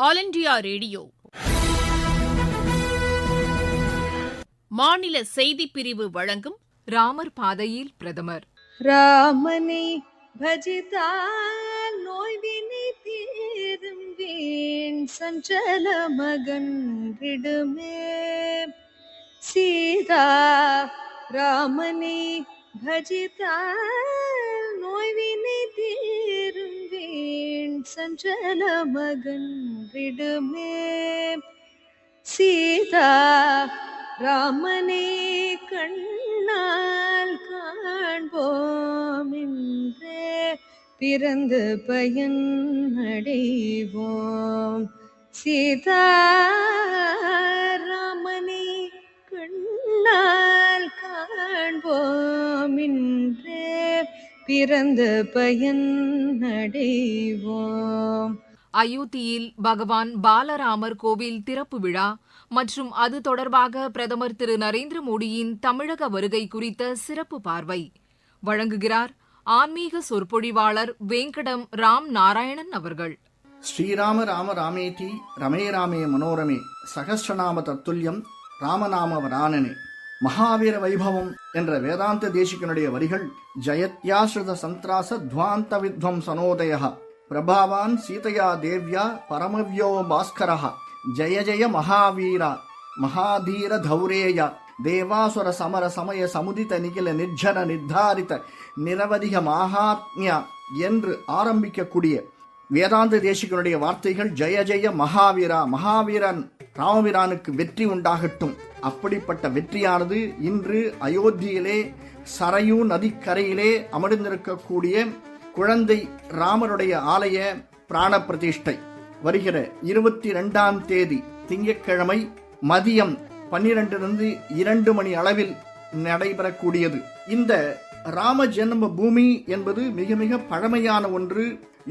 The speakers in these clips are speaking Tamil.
ஆல் இண்டியா ரேடியோ மாநில செய்திப் பிரிவு வழங்கும் ராமர் பாதையில் பிரதமர். ராமனை பஜித்தால் நோய்வினை தீரும், வீண் சஞ்சல மகன்றிடுமே. சீதா ராமனை பஜித்தால் நோய்வினை தீரும், வீண் சஞ்சல மகன்றிடுமே. சீதா ராமனை கண்ணால் காண்போம், என்றே பிறந்து பயன் அடைவோம். சீதா ராமனை கண்ணால் காண்போம், என்றே பிறந்து பயன் அடைவோம். அயோத்தியில் பகவான் பாலராமர் கோவில் திறப்பு விழா மற்றும் அது தொடர்பாக பிரதமர் திரு நரேந்திர மோடியின் தமிழக வருகை குறித்த சிறப்பு பார்வை வழங்குகிறார் ஆன்மீக சொற்பொழிவாளர் வேங்கடம் ராம் நாராயணன் அவர்கள். ஸ்ரீராம ராம ராமேதி ரமே ராமே மனோரமே சகஸ்ரநாம தத்துல்யம் ராமநாம வரானனே. மகாவீர வைபவம் என்ற வேதாந்த தேசிகனுடைய வரிகள் ஜயத்யாஸ்ருத சந்திராச துவாந்த வித்வம் சனோதய பிரபாவான் சீதையா தேவ்யா பரமவ்யோ பாஸ்கரஹ ஜய ஜய மகாவீரா மகாதீர தௌரேயா தேவாசுர சமர சமய சமுதித நிகில நிர்ஜன நிர்தாரித நிரவதிக மகாத்மியா என்று ஆரம்பிக்கக்கூடிய வேதாந்த தேசிகனுடைய வார்த்தைகள் ஜெய ஜெய மகாவீரா, மகாவீரன் ராமபிரானுக்கு வெற்றி உண்டாகட்டும். அப்படிப்பட்ட வெற்றியானது இன்று அயோத்தியிலே சரையூ நதிக்கரையிலே அமர்ந்திருக்கக்கூடிய குழந்தை ராமருடைய ஆலய பிராண பிரதிஷ்டை வருகிற 22ஆம் தேதி திங்கட்கிழமை மதியம் 12 மணி அளவில் நடைபெறக்கூடியது. இந்த ராம ஜென்ம பூமி என்பது மிக மிக பழமையான ஒன்று.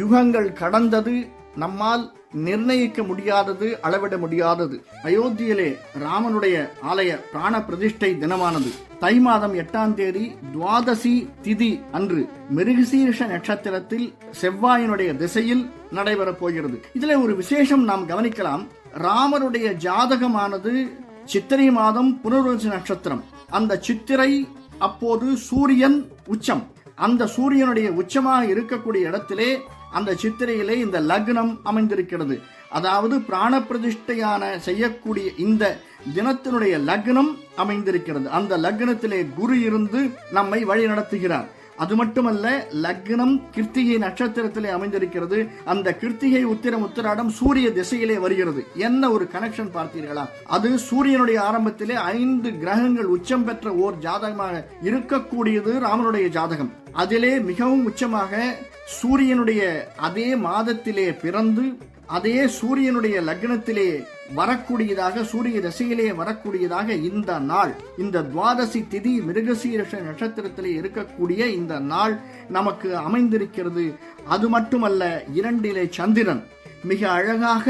யுகங்கள் கடந்தது, நம்மால் நிர்ணயிக்க முடியாதது, அளவிட முடியாதது. அயோத்தியிலே ராமனுடைய ஆலய பிராண பிரதிஷ்டை தினமானது தை மாதம் 8ஆம் தேதி துவாதசி திதி அன்று மிருகசீரிஷ நட்சத்திரத்தில் செவ்வாயினுடைய திசையில் நடைபெறப் போகிறது. இதுல ஒரு விசேஷம் நாம் கவனிக்கலாம். ராமருடைய ஜாதகமானது சித்திரை மாதம் புனர்வசு நட்சத்திரம். அந்த சித்திரை அப்போது சூரியன் உச்சம். அந்த சூரியனுடைய உச்சமாக இருக்கக்கூடிய இடத்திலே அந்த சித்திரையிலே இந்த லக்னம் அமைந்திருக்கிறது. அதாவது பிராண பிரதிஷ்டையான செய்யக்கூடிய இந்த தினத்தினுடைய லக்னம் அமைந்திருக்கிறது. அந்த லக்னத்திலே குரு இருந்து நம்மை வழி நடத்துகிறார். அது மட்டுமல்ல, லக்னம் கிருத்திகை நட்சத்திரத்திலே அமைந்திருக்கிறது. அந்த கிருத்திகை உத்திரம் உத்திராடம் சூரிய திசையிலே வருகிறது. என்ன ஒரு கனெக்ஷன் பார்த்தீர்களா? அது சூரியனுடைய ஆரம்பத்திலே 5 கிரகங்கள் உச்சம் பெற்ற ஓர் ஜாதகமாக இருக்கக்கூடியது ராமனுடைய ஜாதகம். அதிலே மிகவும் உச்சமாக சூரியனுடைய அதே மாதத்திலே பிறந்து அதே சூரியனுடைய லக்னத்திலே வரக்கூடியதாக, சூரிய திசையிலே வரக்கூடியதாக இந்த நாள், இந்த துவாதசி திதி மிருகசீரிஷ நட்சத்திரத்திலே இருக்கக்கூடிய இந்த நாள் நமக்கு அமைந்திருக்கிறது. அது மட்டுமல்ல, 2 சந்திரன் மிக அழகாக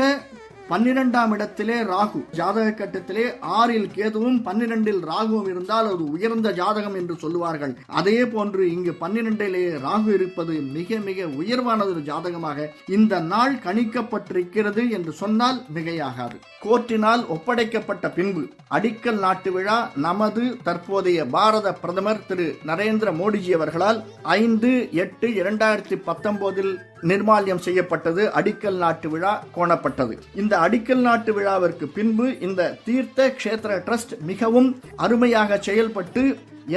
12ஆம் இடத்திலே ராகு, ஜாதக கட்டத்திலே 6 கேதுவும் 12 ராகுவும் இருந்தால் அது உயர்ந்த ஜாதகம் என்று சொல்லுவார்கள். அதே போன்று இங்கு 12 ராகு இருப்பது மிக மிக உயர்வானது ஜாதகமாக இந்த நாள் கணிக்கப்பட்டிருக்கிறது என்று சொன்னால் மிகையாகாது. கோர்ட்டினால் ஒப்படைக்கப்பட்ட பின்பு அடிக்கல் நாட்டு விழா நமது தற்போதைய பாரத பிரதமர் திரு நரேந்திர மோடிஜி அவர்களால் 5/8/2019 நிர்மால்யம் செய்யப்பட்டது. அடிக்கல் நாட்டு விழா கோணப்பட்டது. இந்த அடிக்கல் நாட்டு விழாவிற்கு பின்பு இந்த தீர்த்த கஷேத்திர ட்ரஸ்ட் மிகவும் அருமையாக செயல்பட்டு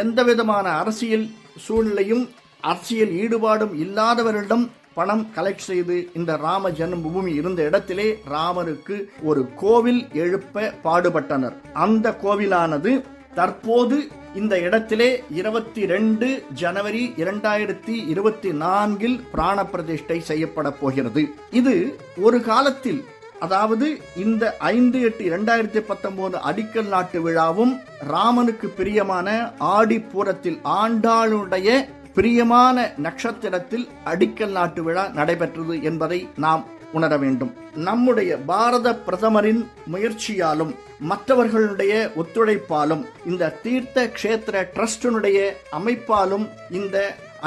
எந்தவிதமான அரசியல் சூழ்நிலையும் அரசியல் ஈடுபாடும் இல்லாதவர்களிடம் பணம் கலெக்ட் செய்து இந்த ராம ஜென்மபூமி இருந்த இடத்திலே ராமருக்கு ஒரு கோவில் எழுப்ப பாடுபட்டனர். அந்த கோவிலானது தற்போது இந்த இடத்திலே 22 ஜனவரி 2024 பிராண பிரதிஷ்டை செய்யப்பட போகிறது. இது ஒரு காலத்தில், அதாவது இந்த 5/8/2019 அடிக்கல் நாட்டு விழாவும் ராமனுக்கு பிரியமான ஆடிப்பூரத்தில் ஆண்டாளுடைய பிரியமான நட்சத்திரத்தில் அடிக்கல் நாட்டு விழா நடைபெற்றது என்பதை நாம் உணர வேண்டும். நம்முடைய பாரத பிரதமரின் முயற்சியாலும் மற்றவர்களுடைய ஒத்துழைப்பாலும் இந்த தீர்த்த கஷேத்திர ட்ரஸ்டினுடைய அமைப்பாலும் இந்த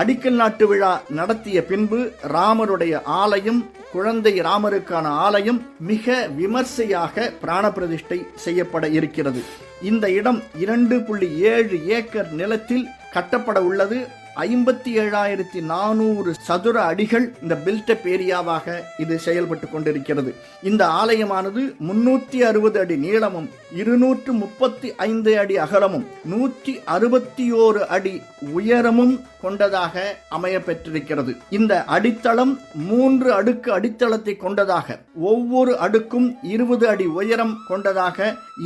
அடிக்கல் நாட்டு விழா நடத்திய பின்பு ராமருடைய ஆலயம், குழந்தை ராமருக்கான ஆலயம் மிக விமர்சையாக பிராண பிரதிஷ்டை செய்யப்பட இருக்கிறது. இந்த இடம் 2.7 ஏக்கர் நிலத்தில் கட்டப்பட உள்ளது. 57,400 சதுர அடிகள் இந்த பில்டப் ஏரியாவாக இது செயல்பட்டு கொண்டிருக்கிறது. இந்த ஆலயமானது 360 அடி நீளமும் 235 அடி அகலமும் 161 அடி உயரமும் கொண்டதாக அமைய பெற்றிருக்கிறது. இந்த அடித்தளம் 3 அடுக்கு அடித்தளத்தை கொண்டதாக, ஒவ்வொரு அடுக்கும் 20 அடி உயரம் கொண்டதாக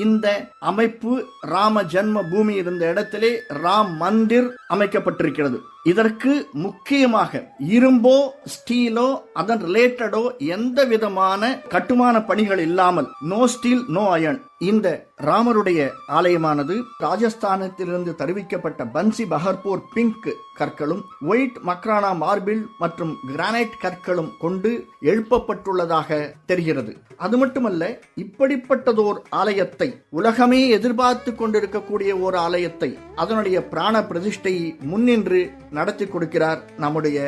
இந்த அமைப்பு ராம ஜன்ம பூமி இருந்த இடத்திலே ராம் மந்திர் அமைக்கப்பட்டிருக்கிறது. இதற்கு முக்கியமாக இரும்போ ஸ்டீலோ அதன் ரிலேட்டடோ எந்த விதமான கட்டுமான பணிகள் இல்லாமல், நோ ஸ்டீல் நோ அயர்ன், இந்த ராமருடைய ஆலயமானது ராஜஸ்தானத்திலிருந்து தருவிக்கப்பட்ட பன்சி பஹர்பூர் பிங்க் கற்களும் ஒயிட் மக்ரானா மார்பிள் மற்றும் கிரானைட் கற்களும் கொண்டு எழுப்பப்பட்டுள்ளதாக தெரிகிறது. அது மட்டுமல்ல, இப்படிப்பட்டதோர் ஆலயத்தை, உலகமே எதிர்பார்த்து கொண்டிருக்கக்கூடிய ஒரு ஆலயத்தை, அதனுடைய பிராண பிரதிஷ்டையை முன்னின்று நடத்தி கொடுக்கிறார் நம்முடைய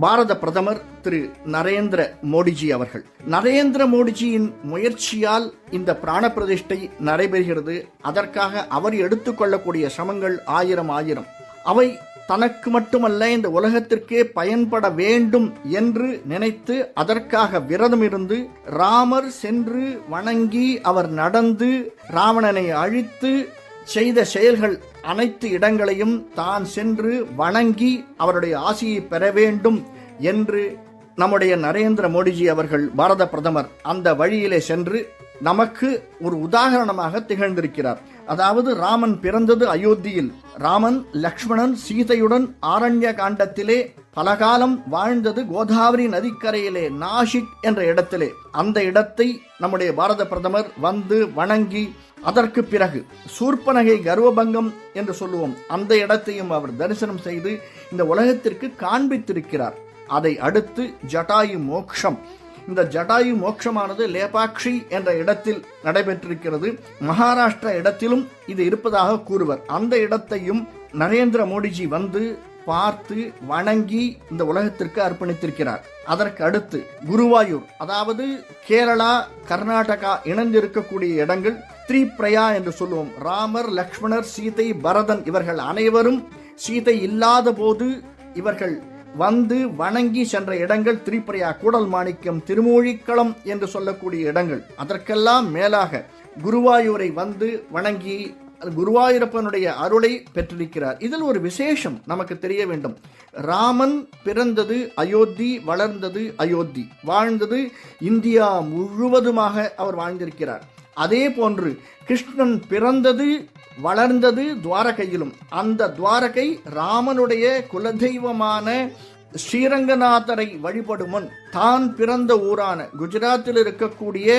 பாரத பிரதமர் திரு நரேந்திர மோடிஜி அவர்கள். நரேந்திர மோடிஜியின் முயற்சியால் இந்த பிராண பிரதிஷ்டை நடைபெறுகிறது. அதற்காக அவர் எடுத்துக்கொள்ளக்கூடிய சிரமங்கள் ஆயிரம். அவை தனக்கு மட்டுமல்ல, இந்த உலகத்திற்கே பயன்பட வேண்டும் என்று நினைத்து அதற்காக விரதம் இருந்து ராமர் சென்று வணங்கி அவர் நடந்து ராவணனை அழித்து செய்த செயல்கள் அனைத்து இடங்களையும் தான் சென்று வணங்கி அவருடைய ஆசியை பெற வேண்டும் என்று நம்முடைய நரேந்திர மோடிஜி அவர்கள், பாரத பிரதமர், அந்த வழியிலே சென்று நமக்கு ஒரு உதாரணமாக திகழ்ந்திருக்கிறார். அதாவது ராமன் பிறந்தது அயோத்தியில். ராமன் லக்ஷ்மணன் சீதையுடன் ஆரண்ய காண்டத்திலே பலகாலம் வாழ்ந்தது கோதாவரி நதிக்கரையிலே நாசிக் என்ற இடத்திலே. அந்த இடத்தை நம்முடைய பாரத பிரதமர் வந்து வணங்கி, அதற்கு பிறகு சூர்பனகை கர்வபங்கம் என்று சொல்லுவோம், அந்த இடத்தையும் அவர் தரிசனம் செய்து இந்த உலகத்திற்கு காண்பித்திருக்கிறார். அதை அடுத்து ஜட்டாயு மோக்ஷம். இந்த ஜட்டாயு மோட்சமானது லேபாக்ஷி என்ற இடத்தில் நடைபெற்றிருக்கிறது. மகாராஷ்டிரா இடத்திலும் இது இருப்பதாக கூறுவர். அந்த இடத்தையும் நரேந்திர மோடிஜி வந்து பார்த்து வணங்கி இந்த உலகத்திற்கு அர்ப்பணித்திருக்கிறார். அதற்கு அடுத்து குருவாயூர், அதாவது கேரளா கர்நாடகா இணைந்திருக்கக்கூடிய இடங்கள், திரிப்ரயா என்று சொல்லுவோம். ராமர், லக்ஷ்மணர், சீதை, பரதன் இவர்கள் அனைவரும் சீதை இல்லாத போது இவர்கள் வந்து வணங்கி சென்ற இடங்கள் திரிபுரையா, கூடல் மாணிக்கம், திருமூழிக்களம் என்று சொல்லக்கூடிய இடங்கள். அதற்கெல்லாம் மேலாக குருவாயூரை வந்து வணங்கி குருவாயூரப்பனுடைய அருளை பெற்றிருக்கிறார். இதில் ஒரு விசேஷம் நமக்கு தெரிய வேண்டும். ராமன் பிறந்தது அயோத்தி, வளர்ந்தது அயோத்தி, வாழ்ந்தது இந்தியா முழுவதுமாக அவர் வாழ்ந்திருக்கிறார். அதே போன்று கிருஷ்ணன் பிறந்தது வளர்ந்தது துவாரகையிலும். அந்த துவாரகை ராமனுடைய குலதெய்வமான ஸ்ரீரங்கநாதரை வழிபடுமுன் தான் பிறந்த ஊரான குஜராத்தில் இருக்கக்கூடிய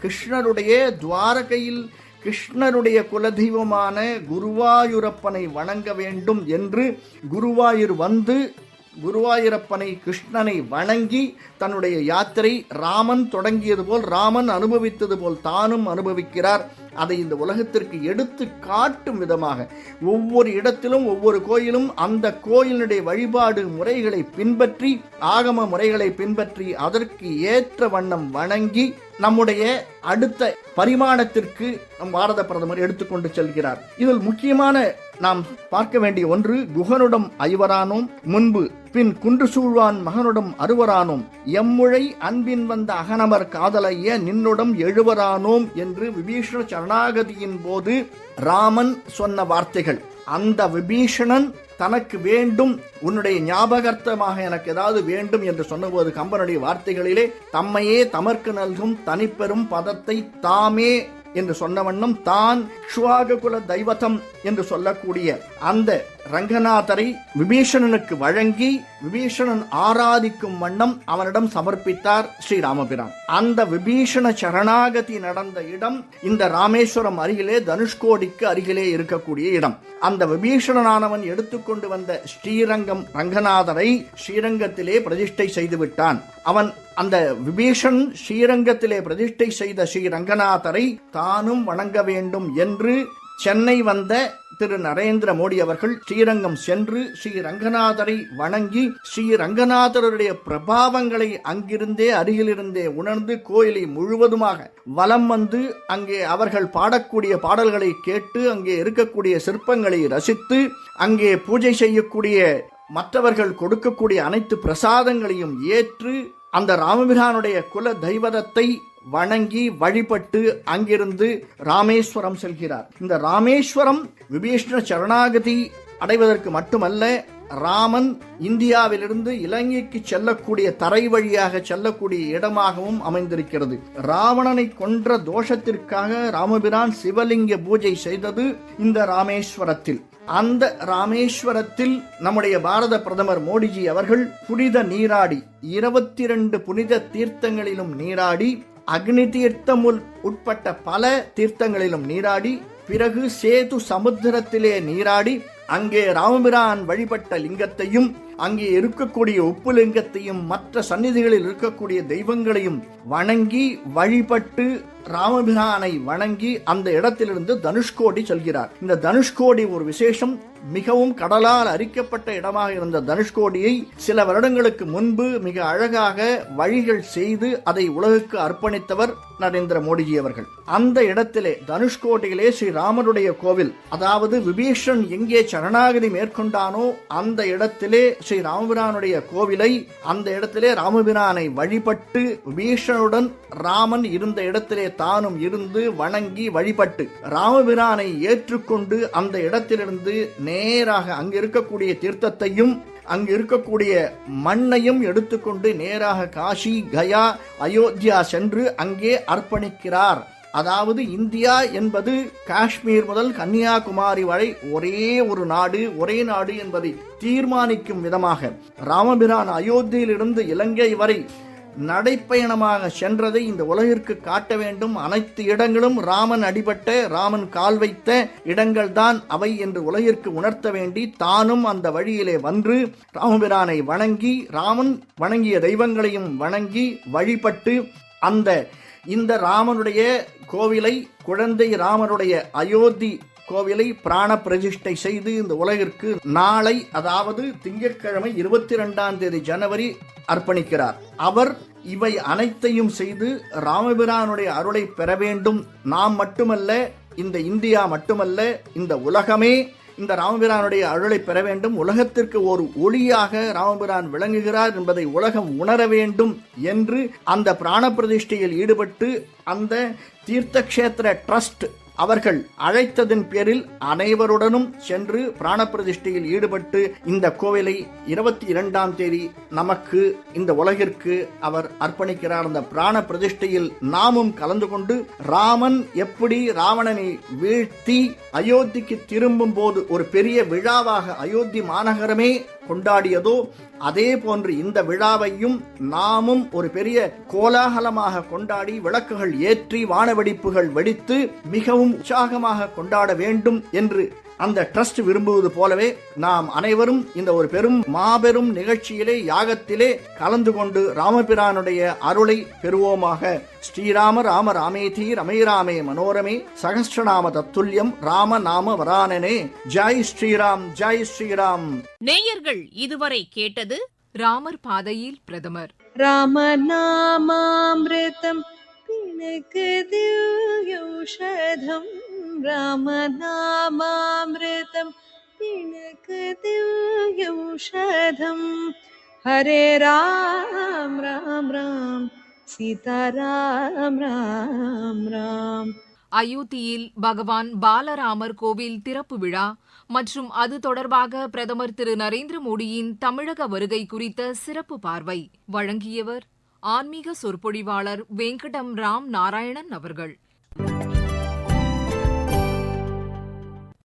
கிருஷ்ணருடைய துவாரகையில் கிருஷ்ணருடைய குலதெய்வமான குருவாயூரப்பனை வணங்க வேண்டும் என்று குருவாயூர் வந்து குருவாயூரப்பனை, கிருஷ்ணனை வணங்கி தன்னுடைய யாத்திரை ராமன் தொடங்கியது போல், ராமன் அனுபவித்தது போல் தானும் அனுபவிக்கிறார். அதை இந்த உலகத்திற்கு எடுத்து காட்டும் விதமாக ஒவ்வொரு இடத்திலும் ஒவ்வொரு கோயிலும் அந்த கோயிலுடைய வழிபாடு முறைகளை பின்பற்றி, ஆகம முறைகளை பின்பற்றி அதற்கு ஏற்ற வண்ணம் வணங்கி நம்முடைய அடுத்த பரிமாணத்திற்கு நம் பாரத பிரதமர் எடுத்துக்கொண்டு செல்கிறார். இதில் முக்கியமான நாம் பார்க்க வேண்டிய ஒன்று, குகனுடம் ஐவரானோம் முன்பு, பின் குன்று சூழ்வான் மகனுடம் அறுவரானோம், எம்முழை அன்பின் வந்த அகனமர் காதலைய நின்னுடம் எழுவரானோம் என்று விபீஷண சரணாகதியின் போது ராமன் சொன்ன வார்த்தைகள். அந்த விபீஷணன் தனக்கு வேண்டும், உன்னுடைய ஞாபகார்த்தமாக எனக்கு ஏதாவது வேண்டும் என்று சொன்னபோது கம்பனுடைய வார்த்தைகளிலே தம்மையே தமர்க்கு நல்கும் தனிப்பெரும் பதத்தை தாமே என்று சொன்ன வண்ணம் தான் குல தெய்வதம் என்று சொல்லக்கூடிய அந்த ரங்கநாதரை விபீஷணனுக்கு வழங்கி விபீஷணன் ஆராதிக்கும் வண்ணம் அவனிடம் சமர்ப்பித்தார் ஸ்ரீராமபிரான். அந்த விபீஷண சரணாகதி நடந்த இடம் இந்த ராமேஸ்வரம் அருகிலே, தனுஷ்கோடிக்கு அருகிலே இருக்கக்கூடிய இடம். அந்த விபீஷணனானவன் எடுத்துக்கொண்டு வந்த ஸ்ரீரங்கம் ரங்கநாதரை ஸ்ரீரங்கத்திலே பிரதிஷ்டை செய்து விட்டான். அவன் அந்த விபீஷன் ஸ்ரீரங்கத்திலே பிரதிஷ்டை செய்த ஸ்ரீரங்கநாதரை தானும் வணங்க வேண்டும் என்று சென்னை வந்த திரு நரேந்திர மோடி அவர்கள் ஸ்ரீரங்கம் சென்று ஸ்ரீ ரங்கநாதரை வணங்கி ஸ்ரீ ரங்கநாதருடைய பிரபாவங்களை அங்கிருந்தே அருகிலிருந்தே உணர்ந்து கோயிலை முழுவதுமாக வலம் வந்து அங்கே அவர்கள் பாடக்கூடிய பாடல்களை கேட்டு அங்கே இருக்கக்கூடிய சிற்பங்களை ரசித்து அங்கே பூஜை செய்யக்கூடிய மற்றவர்கள் கொடுக்கக்கூடிய அனைத்து பிரசாதங்களையும் ஏற்று அந்த ராமபிரானுடைய குல தெய்வதத்தை வணங்கி வழிபட்டு அங்கிருந்து ராமேஸ்வரம் செல்கிறார். இந்த ராமேஸ்வரம் விபீஷ்ண சரணாகதி அடைவதற்கு மட்டுமல்ல, ராமன் இந்தியாவிலிருந்து இலங்கைக்கு செல்லக்கூடிய தரை வழியாக செல்லக்கூடிய இடமாகவும் அமைந்திருக்கிறது. ராவணனை கொன்ற தோஷத்திற்காக ராமபிரான் சிவலிங்க பூஜை செய்தது இந்த ராமேஸ்வரத்தில். அந்த ராமேஸ்வரத்தில் நம்முடைய பாரத பிரதமர் மோடிஜி அவர்கள் புனித நீராடி 22 புனித தீர்த்தங்களிலும் நீராடி, அக்னி தீர்த்தம் உட்பட்ட பல தீர்த்தங்களிலும் நீராடி, பிறகு சேது சமுத்திரத்திலே நீராடி அங்கே ராமபிரான் வழிபட்ட லிங்கத்தையும் அங்கே இருக்கக்கூடிய உப்பு லிங்கத்தையும் மற்ற சந்நிதிகளில் இருக்கக்கூடிய தெய்வங்களையும் வணங்கி வழிபட்டு ராமபிரானை வணங்கி அந்த இடத்திலிருந்து தனுஷ்கோடி செல்கிறார். இந்த தனுஷ்கோடி ஒரு விசேஷம். மிகவும் கடலால் அரிக்கப்பட்ட இடமாக இருந்த தனுஷ்கோடியை சில வருடங்களுக்கு முன்பு மிக அழகாக வழிகள் செய்து அதை உலகுக்கு அர்ப்பணித்தவர் நரேந்திர மோடிஜி அவர்கள். அந்த இடத்திலே தனுஷ்கோடியிலே ஸ்ரீராமனுடைய கோவில், அதாவது விபீஷன் எங்கே சரணாகதி மேற்கொண்டானோ அந்த இடத்திலே ஸ்ரீ ராமபிரானுடைய கோவிலை, அந்த இடத்திலே ராமபிரானை வழிபட்டு விபீஷனுடன் ராமன் இருந்த இடத்திலே தானும் இருந்து வணங்கி வழிபட்டு ராமபிரானை ஏற்றுக்கொண்டு அந்த இடத்திலிருந்து நேராக அங்கு இருக்கக்கூடிய தீர்த்தத்தையும் அங்கு இருக்கக்கூடிய மண்ணையும் எடுத்துக்கொண்டு நேராக காஷி, கயா, அயோத்தியா சென்று அங்கே அர்ப்பணிக்கிறார். அதாவது இந்தியா என்பது காஷ்மீர் முதல் கன்னியாகுமரி வரை ஒரே ஒரு நாடு, ஒரே நாடு என்பதை தீர்மானிக்கும் விதமாக ராமபிரான் அயோத்தியிலிருந்து இலங்கை வரை நடைப்பயணமாக சென்றதை இந்த உலகிற்கு காட்ட வேண்டும். அனைத்து இடங்களும் ராமன் அடிபட்ட, ராமன் கால் வைத்த இடங்கள் தான் அவை என்று உலகிற்கு உணர்த்த வேண்டி தானும் அந்த வழியிலே வந்து ராமபிரானை வணங்கி, ராமன் வணங்கிய தெய்வங்களையும் வணங்கி வழிபட்டு இந்த ராமனுடைய கோவிலை, குழந்தை ராமனுடைய அயோத்தி கோவிலை பிராண பிரதிஷ்டை செய்து இந்த உலகிற்கு நாளை, அதாவது திங்கட்கிழமை 22 ஜனவரி அர்ப்பணிக்கிறார். அவர் இவை அனைத்தையும் செய்து ராமபிரானுடைய அருளை பெற வேண்டும். நாம் மட்டுமல்ல, இந்த இந்தியா மட்டுமல்ல, இந்த உலகமே இந்த ராமபிரானுடைய அருளை பெற வேண்டும். உலகத்திற்கு ஒரு ஒளியாக ராமபிரான் விளங்குகிறார் என்பதை உலகம் உணர வேண்டும் என்று அந்த பிராண பிரதிஷ்டையில் ஈடுபட்டு அந்த தீர்த்தக்ஷேத்திர ட்ரஸ்ட் அவர்கள் அழைத்ததன் பேரில் அனைவருடனும் சென்று பிராண பிரதிஷ்டையில் ஈடுபட்டு இந்த கோவிலை 22 நமக்கு, இந்த உலகிற்கு அவர் அர்ப்பணிக்கிறார். அந்த பிராண பிரதிஷ்டையில் நாமும் கலந்து கொண்டு ராமன் எப்படி ராவணனை வீழ்த்தி அயோத்திக்கு திரும்பும் போது ஒரு பெரிய விழாவாக அயோத்தி மாநகரமே கொண்டாடியதோ, அதே போன்று இந்த விழாவையும் நாமும் ஒரு பெரிய கோலாகலமாக கொண்டாடி விளக்குகள் ஏற்றி வானவெடிப்புகள் வெடித்து மிகவும் உற்சாகமாக கொண்டாட வேண்டும் என்று அந்த ட்ரஸ்ட் விரும்புவது போலவே நாம் அனைவரும் இந்த ஒரு பெரும் மாபெரும் நிகழ்ச்சியிலே, யாகத்திலே கலந்து கொண்டு ராமபிரானுடைய அருளை பெறுவோமாக. ஸ்ரீராம ராம ராமேதி ரமே ராமே மனோரமே சகஸ்ரநாம தத்துல்யம் ராம நாம வரானனே. ஜெய் ஸ்ரீராம், ஜெய் ஸ்ரீராம். நேயர்கள் இதுவரை கேட்டது ராமர் பாதையில் பிரதமர். ராமநாமாம்ருதம் பிணக்கு திவ்யௌஷதம், ராமநாமாம்ருதம் பிணக்கு திவ்யௌஷதம், ஹரே ராம் ராம் ராம் சீதாராம் ராம் ராம். அயோத்தியில் பகவான் பாலராமர் கோவில் திறப்பு விழா மற்றும் அது தொடர்பாக பிரதமர் திரு நரேந்திர மோடியின் தமிழக வருகை குறித்த சிறப்பு பார்வை வழங்கியவர் ஆன்மீக சொற்பொழிவாளர் வெங்கடம் ராம் நாராயணன் அவர்கள்.